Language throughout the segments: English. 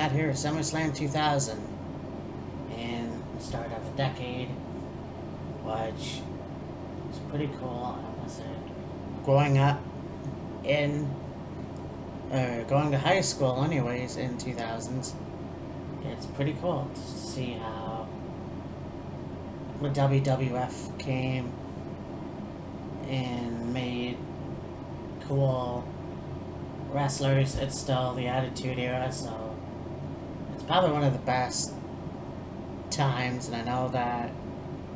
got here at SummerSlam 2000 and the start of the decade, which was pretty cool, I must say. Growing up in, going to high school anyways in 2000s, it's pretty cool to see how the WWF came and made cool wrestlers. It's still the Attitude Era, so it's probably one of the best times, and I know that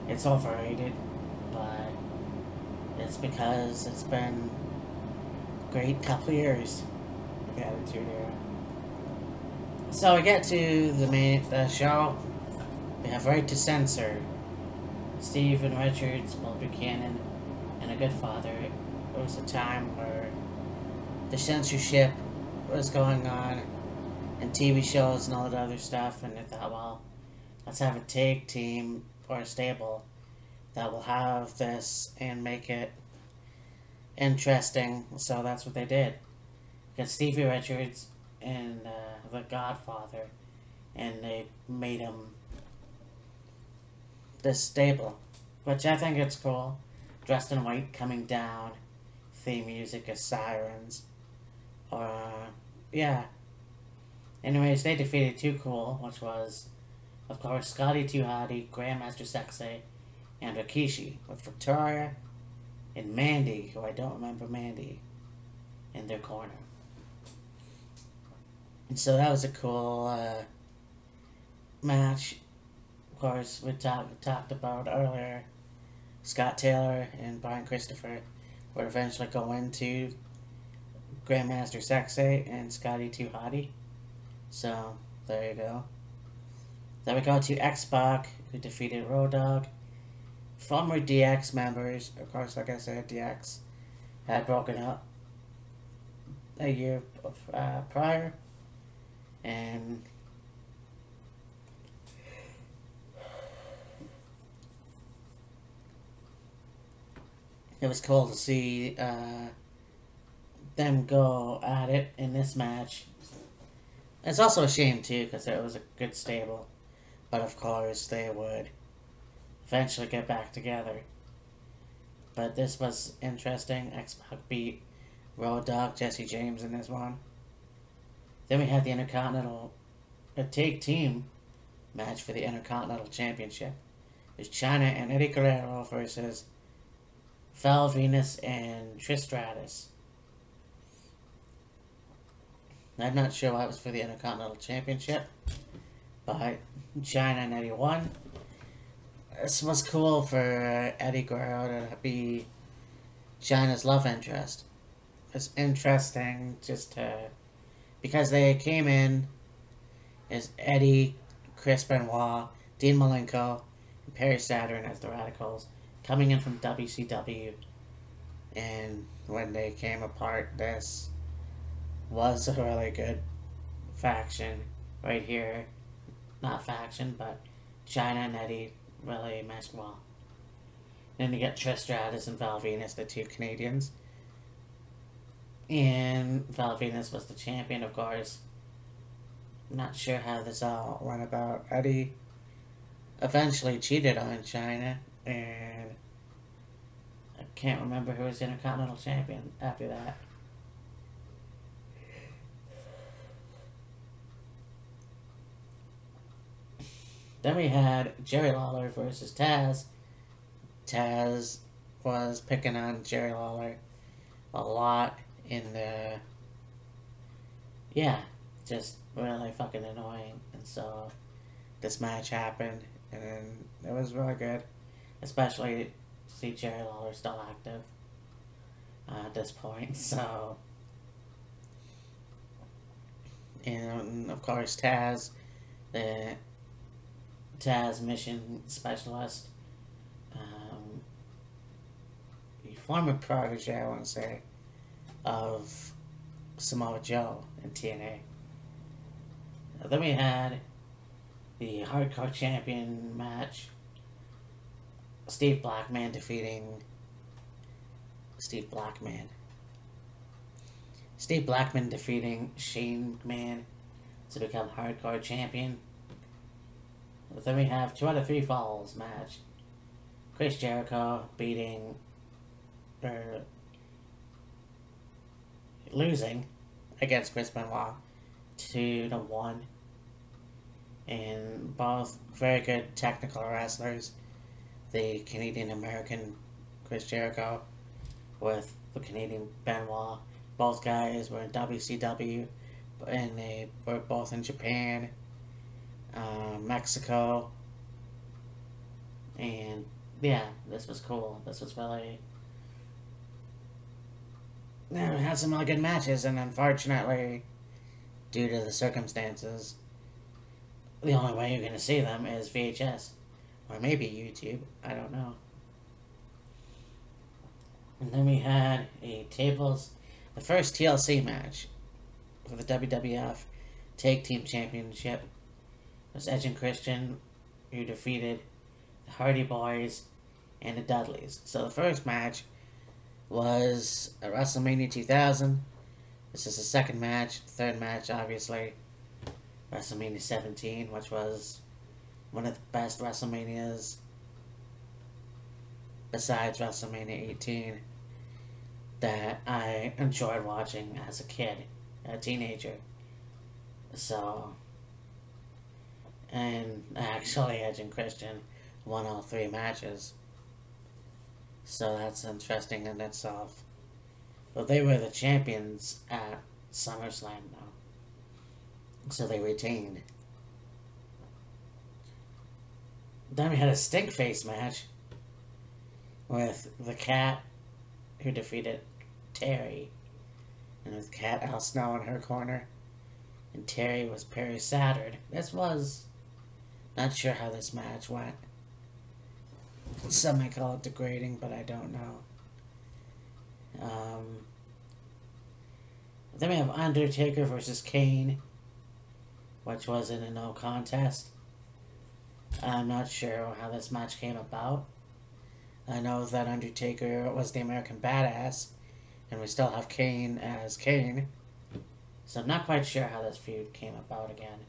it's overrated, but it's because it's been a great couple of years, the Attitude Era. So we get to the show. We have right to censor. Steven Richards, Bill Buchanan, and A Good Father. It was a time where the censorship was going on and TV shows and all that other stuff, and they thought, well, let's have a tag team or a stable that will have this and make it interesting. So that's what they did. Got Stevie Richards and the Godfather, and they made him this stable, which I think it's cool. Dressed in white, coming down, theme music is sirens. Yeah. Anyways, they defeated Too Cool, which was, of course, Scotty 2 Hotty, Grandmaster Sexay, and Rikishi, with Victoria and Mandy, who I don't remember Mandy, in their corner. And so that was a cool match. Of course, we talked about earlier, Scott Taylor and Brian Christopher would eventually go into Grandmaster Sexay and Scotty 2 Hotty. So, there you go. Then we go to X-Pac, who defeated Road Dogg. Former DX members, of course, like I said, DX had broken up a year prior. And it was cool to see them go at it in this match. It's also a shame, too, because it was a good stable. But, of course, they would eventually get back together. But this was interesting. X-Pac beat Road Dogg, Jesse James in this one. Then we had the Intercontinental, a tag team match for the Intercontinental Championship. There's Chyna and Eddie Guerrero versus Venis and Trish Stratus. I'm not sure why it was for the Intercontinental Championship, but Chyna and Eddie won. This was cool for Eddie Guerrero to be Chyna's love interest. It's interesting just to, because they came in as Eddie, Chris Benoit, Dean Malenko, and Perry Saturn as the Radicals, coming in from WCW, and when they came apart, this was a really good faction right here. Not faction, but Chyna and Eddie really meshed well. Then you get Trish Stratus and Val Venis, the two Canadians. And Val Venis was the champion, of course. Not sure how this all went about. Eddie eventually cheated on Chyna, and I can't remember who was Intercontinental Champion after that. Then we had Jerry Lawler versus Tazz. Tazz was picking on Jerry Lawler a lot in the... Yeah, just really fucking annoying. And so this match happened, and it was really good. Especially to see Jerry Lawler still active at this point, so... And, of course, Tazz, the Tazz mission specialist, former protege, I want to say, of Samoa Joe in TNA. Then we had the Hardcore Champion match. Steve Blackman defeating Steve Blackman. Steve Blackman defeating Shane McMahon to become Hardcore Champion. But then we have 2 out of 3 falls match. Chris Jericho beating, or losing against Chris Benoit 2-1. And both very good technical wrestlers. The Canadian American Chris Jericho with the Canadian Benoit. Both guys were in WCW, and they were both in Japan, Mexico, and yeah, this was cool. This was really, yeah, we had some really good matches, and unfortunately, due to the circumstances, the only way you're going to see them is VHS, or maybe YouTube, I don't know. And then we had the first TLC match for the WWF Tag Team Championship. It was Edge and Christian, who defeated the Hardy Boyz and the Dudleys. So the first match was at WrestleMania 2000. This is the second match. The third match, obviously, WrestleMania 17, which was one of the best WrestleManias besides WrestleMania 18 that I enjoyed watching as a kid, a teenager. So, and actually Edge and Christian won all 3 matches. So that's interesting in itself. But they were the champions at SummerSlam though. So they retained. Then we had a stink face match with the Cat, who defeated Terri. And with Cat Al Snow in her corner. And Terri was Perry Saturn. This was... not sure how this match went. Some may call it degrading, but I don't know. Then we have Undertaker versus Kane, which was in a no contest. I'm not sure how this match came about. I know that Undertaker was the American Badass, and we still have Kane as Kane. So I'm not quite sure how this feud came about again.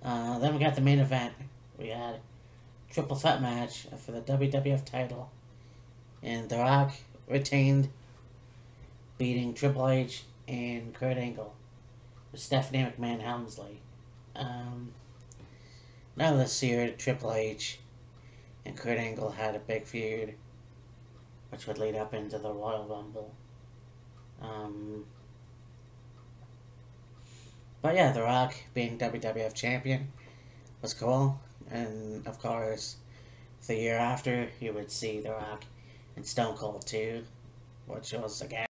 Then we got the main event. We had a triple threat match for the WWF title. And The Rock retained, beating Triple H and Kurt Angle with Stephanie McMahon Helmsley. Now this year, Triple H and Kurt Angle had a big feud, which would lead up into the Royal Rumble. But yeah, The Rock being WWF champion was cool. And of course, the year after, you would see The Rock and Stone Cold 2, which was again